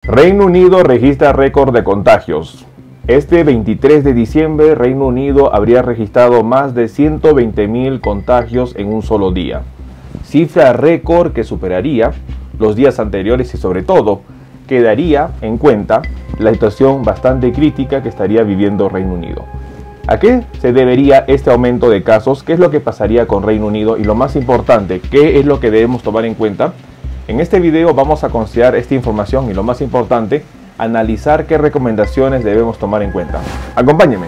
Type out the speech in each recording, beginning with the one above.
Reino Unido registra récord de contagios. Este 23 de diciembre, Reino Unido habría registrado más de 120.000 contagios en un solo día. Cifra récord que superaría los días anteriores y sobre todo quedaría en cuenta la situación bastante crítica que estaría viviendo Reino Unido. ¿A qué se debería este aumento de casos? ¿Qué es lo que pasaría con Reino Unido? Y lo más importante, ¿qué es lo que debemos tomar en cuenta? En este video vamos a considerar esta información y lo más importante, analizar qué recomendaciones debemos tomar en cuenta. Acompáñenme.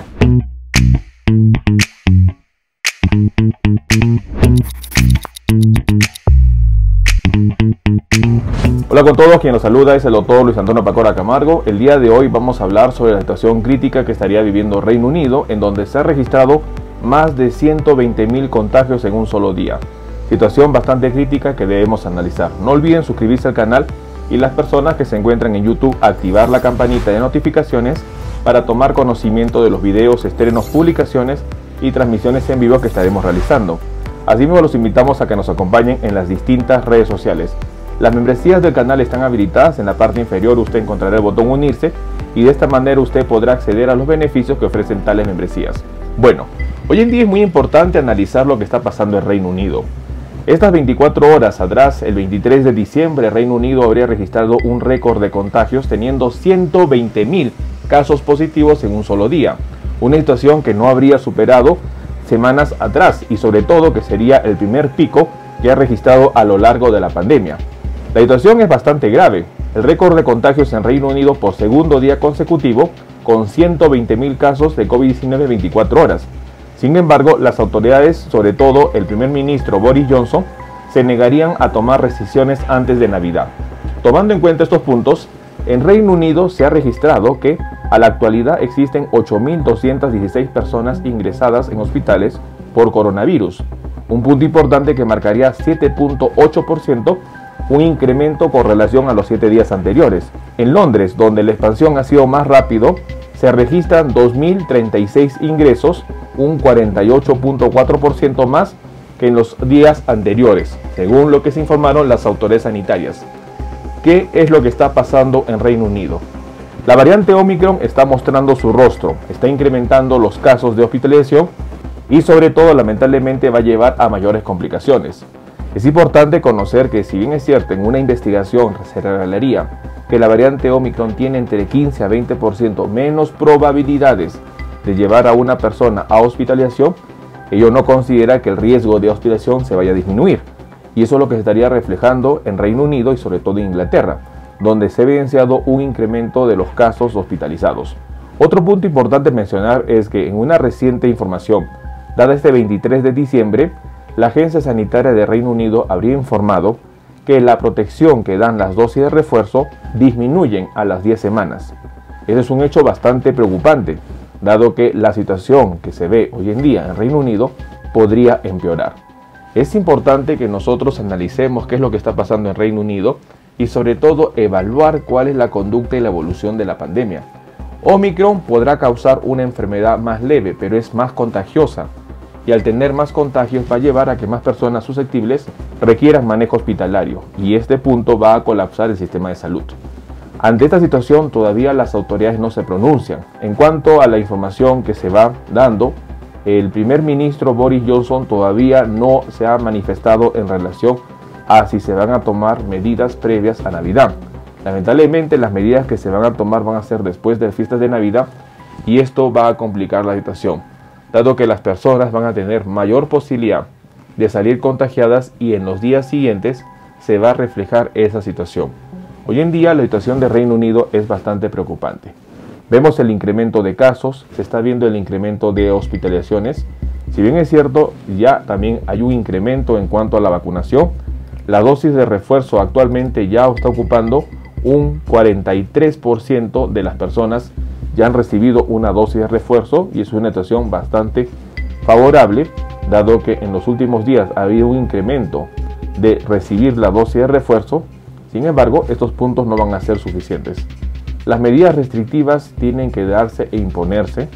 Hola con todos, quien los saluda es el doctor Luis Antonio Pacora Camargo. El día de hoy vamos a hablar sobre la situación crítica que estaría viviendo Reino Unido, en donde se ha registrado más de 120.000 contagios en un solo día. Situación bastante crítica que debemos analizar. No olviden suscribirse al canal y las personas que se encuentran en YouTube activar la campanita de notificaciones para tomar conocimiento de los videos, estrenos, publicaciones y transmisiones en vivo que estaremos realizando. Asimismo los invitamos a que nos acompañen en las distintas redes sociales. Las membresías del canal están habilitadas. En la parte inferior usted encontrará el botón unirse y de esta manera usted podrá acceder a los beneficios que ofrecen tales membresías. Bueno, hoy en día es muy importante analizar lo que está pasando en Reino Unido. Estas 24 horas atrás, el 23 de diciembre, Reino Unido habría registrado un récord de contagios teniendo 120.000 casos positivos en un solo día. Una situación que no habría superado semanas atrás y sobre todo que sería el primer pico que ha registrado a lo largo de la pandemia. La situación es bastante grave. El récord de contagios en Reino Unido por segundo día consecutivo con 120.000 casos de COVID-19 en 24 horas. Sin embargo, las autoridades, sobre todo el primer ministro Boris Johnson, se negarían a tomar restricciones antes de Navidad. Tomando en cuenta estos puntos, en Reino Unido se ha registrado que a la actualidad existen 8.216 personas ingresadas en hospitales por coronavirus. Un punto importante que marcaría 7.8%, un incremento con relación a los 7 días anteriores. En Londres, donde la expansión ha sido más rápido, se registran 2.036 ingresos, un 48.4% más que en los días anteriores, según lo que se informaron las autoridades sanitarias. ¿Qué es lo que está pasando en Reino Unido? La variante Omicron está mostrando su rostro, está incrementando los casos de hospitalización y sobre todo lamentablemente va a llevar a mayores complicaciones. Es importante conocer que si bien es cierto en una investigación se revelaría que la variante Omicron tiene entre 15 a 20% menos probabilidades de llevar a una persona a hospitalización, ello no considera que el riesgo de hospitalización se vaya a disminuir. Y eso es lo que se estaría reflejando en Reino Unido y sobre todo en Inglaterra, donde se ha evidenciado un incremento de los casos hospitalizados. Otro punto importante mencionar es que en una reciente información dada este 23 de diciembre, la Agencia Sanitaria de Reino Unido habría informado que la protección que dan las dosis de refuerzo disminuyen a las 10 semanas. Ese es un hecho bastante preocupante, dado que la situación que se ve hoy en día en Reino Unido podría empeorar. Es importante que nosotros analicemos qué es lo que está pasando en Reino Unido y sobre todo evaluar cuál es la conducta y la evolución de la pandemia. Omicron podrá causar una enfermedad más leve, pero es más contagiosa. Y al tener más contagios va a llevar a que más personas susceptibles requieran manejo hospitalario y este punto va a colapsar el sistema de salud. Ante esta situación todavía las autoridades no se pronuncian. En cuanto a la información que se va dando, el primer ministro Boris Johnson todavía no se ha manifestado en relación a si se van a tomar medidas previas a Navidad. Lamentablemente las medidas que se van a tomar van a ser después de las fiestas de Navidad y esto va a complicar la situación, dado que las personas van a tener mayor posibilidad de salir contagiadas y en los días siguientes se va a reflejar esa situación. Hoy en día la situación de Reino Unido es bastante preocupante. Vemos el incremento de casos, se está viendo el incremento de hospitalizaciones. Si bien es cierto, ya también hay un incremento en cuanto a la vacunación. La dosis de refuerzo actualmente ya está ocupando un 43% de las personas ya han recibido una dosis de refuerzo y es una situación bastante favorable, dado que en los últimos días ha habido un incremento de recibir la dosis de refuerzo. Sin embargo, estos puntos no van a ser suficientes. Las medidas restrictivas tienen que darse e imponerse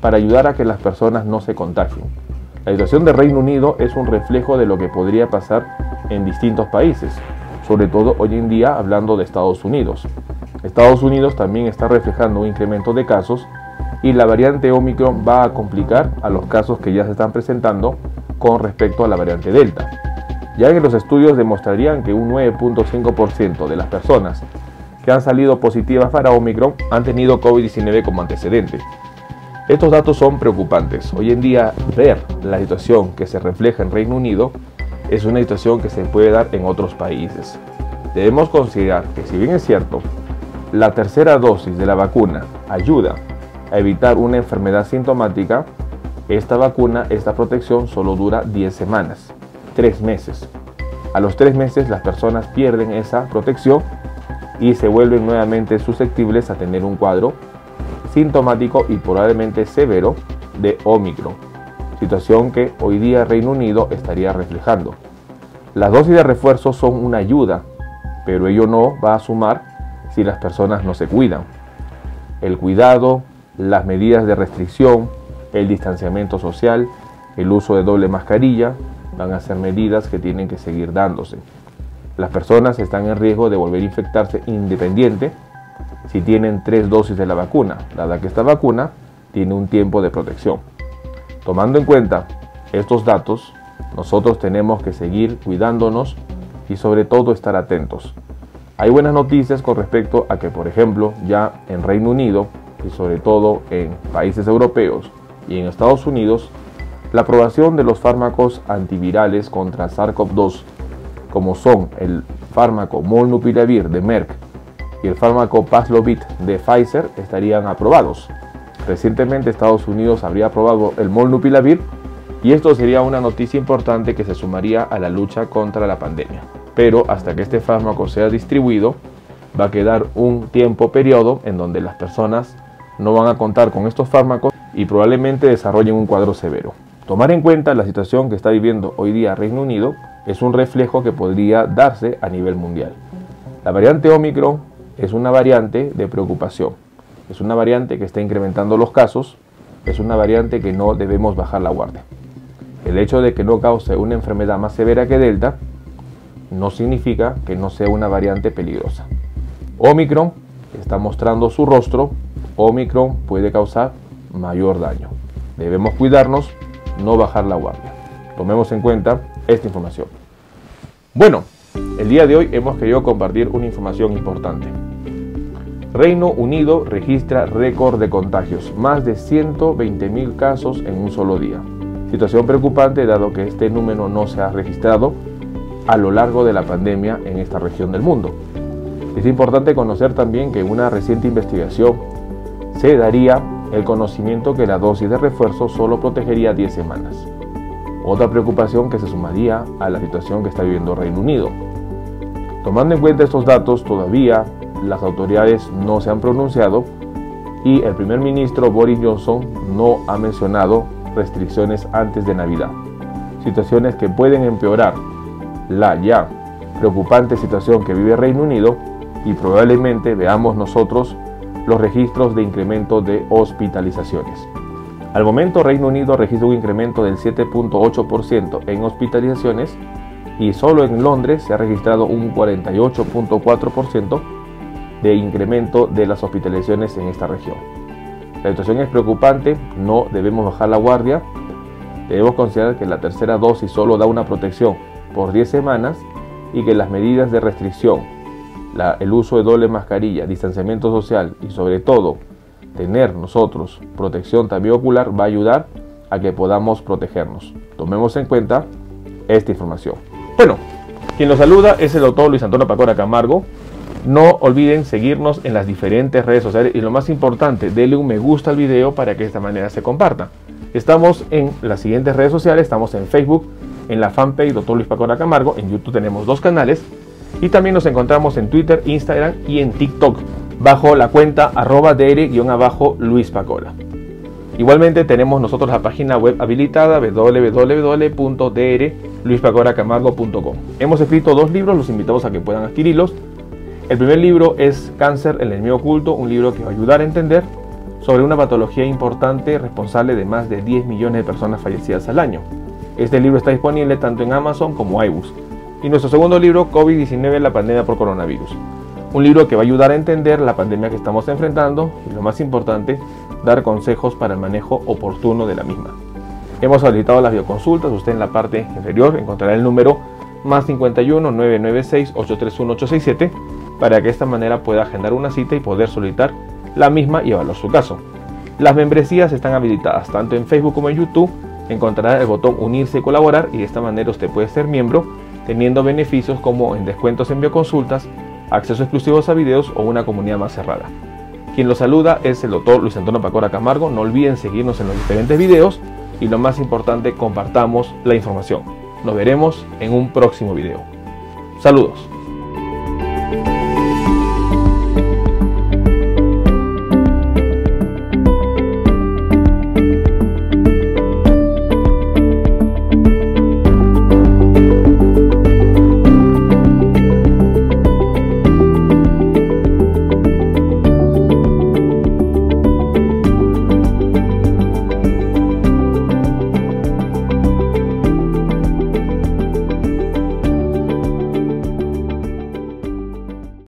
para ayudar a que las personas no se contagien. La situación de Reino Unido es un reflejo de lo que podría pasar en distintos países, sobre todo hoy en día hablando de Estados Unidos. Estados Unidos también está reflejando un incremento de casos y la variante Omicron va a complicar a los casos que ya se están presentando con respecto a la variante Delta, ya que los estudios demostrarían que un 9.5% de las personas que han salido positivas para Omicron han tenido COVID-19 como antecedente. Estos datos son preocupantes. Hoy en día, ver la situación que se refleja en Reino Unido es una situación que se puede dar en otros países. Debemos considerar que, si bien es cierto, la tercera dosis de la vacuna ayuda a evitar una enfermedad sintomática, esta vacuna, esta protección solo dura 10 semanas, 3 meses. A los 3 meses las personas pierden esa protección y se vuelven nuevamente susceptibles a tener un cuadro sintomático y probablemente severo de Omicron, situación que hoy día Reino Unido estaría reflejando. Las dosis de refuerzo son una ayuda, pero ello no va a sumar si las personas no se cuidan. El cuidado, las medidas de restricción, el distanciamiento social, el uso de doble mascarilla, van a ser medidas que tienen que seguir dándose. Las personas están en riesgo de volver a infectarse independiente si tienen 3 dosis de la vacuna, dada que esta vacuna tiene un tiempo de protección. Tomando en cuenta estos datos, nosotros tenemos que seguir cuidándonos y sobre todo estar atentos. Hay buenas noticias con respecto a que, por ejemplo, ya en Reino Unido y sobre todo en países europeos y en Estados Unidos, la aprobación de los fármacos antivirales contra SARS-CoV-2, como son el fármaco Molnupiravir de Merck y el fármaco Paxlovid de Pfizer, estarían aprobados. Recientemente Estados Unidos habría aprobado el Molnupiravir y esto sería una noticia importante que se sumaría a la lucha contra la pandemia. Pero hasta que este fármaco sea distribuido, va a quedar un periodo en donde las personas no van a contar con estos fármacos y probablemente desarrollen un cuadro severo. Tomar en cuenta la situación que está viviendo hoy día Reino Unido es un reflejo que podría darse a nivel mundial. La variante Omicron es una variante de preocupación, es una variante que está incrementando los casos, es una variante que no debemos bajar la guardia. El hecho de que no cause una enfermedad más severa que Delta no significa que no sea una variante peligrosa. Omicron está mostrando su rostro, Omicron puede causar mayor daño. Debemos cuidarnos, no bajar la guardia. Tomemos en cuenta esta información. Bueno, el día de hoy hemos querido compartir una información importante. Reino Unido registra récord de contagios, más de 120.000 casos en un solo día. Situación preocupante dado que este número no se ha registrado a lo largo de la pandemia en esta región del mundo. Es importante conocer también que en una reciente investigación se daría el conocimiento que la dosis de refuerzo solo protegería 10 semanas. Otra preocupación que se sumaría a la situación que está viviendo Reino Unido. Tomando en cuenta estos datos, todavía las autoridades no se han pronunciado y el primer ministro Boris Johnson no ha mencionado restricciones antes de Navidad. Situaciones que pueden empeorar la ya preocupante situación que vive Reino Unido y probablemente veamos nosotros los registros de incremento de hospitalizaciones. Al momento Reino Unido registra un incremento del 7.8% en hospitalizaciones y solo en Londres se ha registrado un 48.4% de incremento de las hospitalizaciones en esta región. La situación es preocupante, no debemos bajar la guardia, debemos considerar que la tercera dosis solo da una protección por 10 semanas y que las medidas de restricción, el uso de doble mascarilla, distanciamiento social y sobre todo tener nosotros protección también ocular va a ayudar a que podamos protegernos. Tomemos en cuenta esta información. Bueno, quien los saluda es el doctor Luis Antonio Pacora Camargo. No olviden seguirnos en las diferentes redes sociales y lo más importante, denle un me gusta al video para que de esta manera se comparta. Estamos en las siguientes redes sociales, estamos en Facebook, en la fanpage Dr. Luis Pacora Camargo, en YouTube tenemos 2 canales y también nos encontramos en Twitter, Instagram y en TikTok bajo la cuenta @dr_Luis Pacora. Igualmente tenemos nosotros la página web habilitada www.drluispacoracamargo.com. Hemos escrito 2 libros, los invitamos a que puedan adquirirlos. El primer libro es Cáncer, el enemigo oculto, un libro que va a ayudar a entender sobre una patología importante responsable de más de 10 millones de personas fallecidas al año. Este libro está disponible tanto en Amazon como iBooks. Y nuestro segundo libro, COVID-19, la pandemia por coronavirus. Un libro que va a ayudar a entender la pandemia que estamos enfrentando y, lo más importante, dar consejos para el manejo oportuno de la misma. Hemos habilitado las videoconsultas. Usted en la parte inferior encontrará el número +51 996 831 867 para que de esta manera pueda agendar una cita y poder solicitar la misma y evaluar su caso. Las membresías están habilitadas tanto en Facebook como en YouTube. Encontrará el botón unirse y colaborar, y de esta manera usted puede ser miembro teniendo beneficios como en descuentos en bioconsultas, acceso exclusivos a videos o una comunidad más cerrada. Quien lo saluda es el doctor Luis Antonio Pacora Camargo. No olviden seguirnos en los diferentes videos y, lo más importante, compartamos la información. Nos veremos en un próximo video. Saludos.